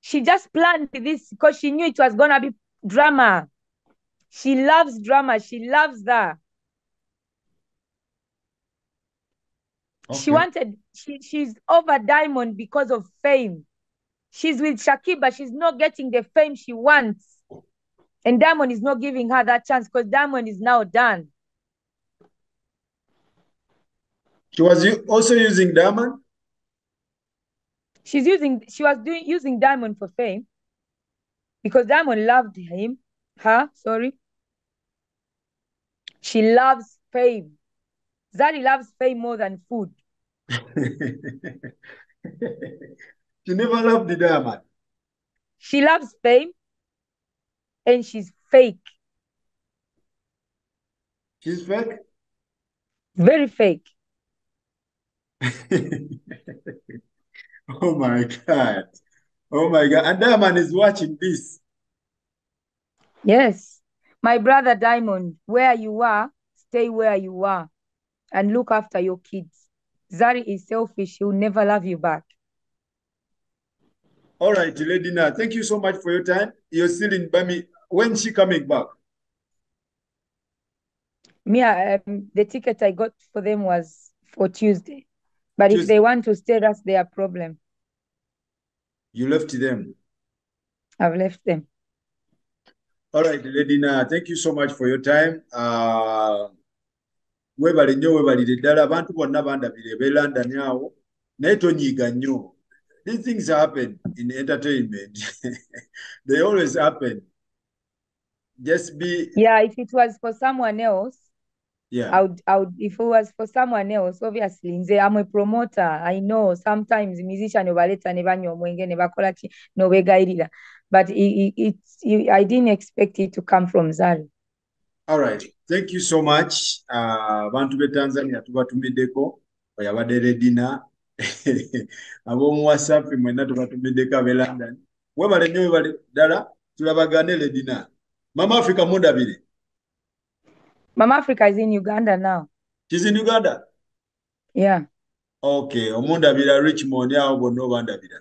Speaker 1: She just planned this because she knew it was gonna be drama. She loves drama. She loves that.
Speaker 2: Okay.
Speaker 1: She's over Diamond because of fame. She's with Shakib, but she's not getting the fame she wants. And Diamond is not giving her that chance because Diamond is now done.
Speaker 2: She was also using diamond?
Speaker 1: She was using Diamond for fame because Diamond loved her, sorry. She loves fame. Zari loves fame more than food.
Speaker 2: She never loved the diamond.
Speaker 1: She loves fame and she's fake.
Speaker 2: She's fake?
Speaker 1: Very fake.
Speaker 2: Oh my God. Oh my God. And Diamond is watching this.
Speaker 1: Yes. My brother Diamond, where you are, stay where you are and look after your kids. Zari is selfish. She will never love you back.
Speaker 2: All right, Lady Na, thank you so much for your time. You're still in Bami. When's she coming back?
Speaker 1: The ticket I got for them was for Tuesday. But if
Speaker 2: Tuesday.
Speaker 1: they want to stay, that's their problem.
Speaker 2: You left them.
Speaker 1: I've left them.
Speaker 2: All right, Lady Na, thank you so much for your time. Webale nnyo webalire ddala abantu bonna bandabire be London awo naye tonyiiga nnyo. These things happen in entertainment. They always happen. Just be.
Speaker 1: Yeah, if it was for someone else,
Speaker 2: Yeah.
Speaker 1: if it was for someone else, obviously, I'm a promoter. I know sometimes musician obaleta ne banywa omwenge ne bakola ki n'obeegayirira. But I didn't expect it to come from Zari.
Speaker 2: All right. Thank you so much. Abantu be Tanzania tubatumiddeko oyabadde Redina. Ab'omu WhatsApp mwenna tubatumiddeko ab'e London. Webale nnyo webale ddala tulabagane Redina. Mama Africa mundabire.
Speaker 1: Mama Africa is in Uganda now.
Speaker 2: She's in Uganda?
Speaker 1: Yeah.
Speaker 2: Okay. Omundabira Richmond awo bonna obandabira.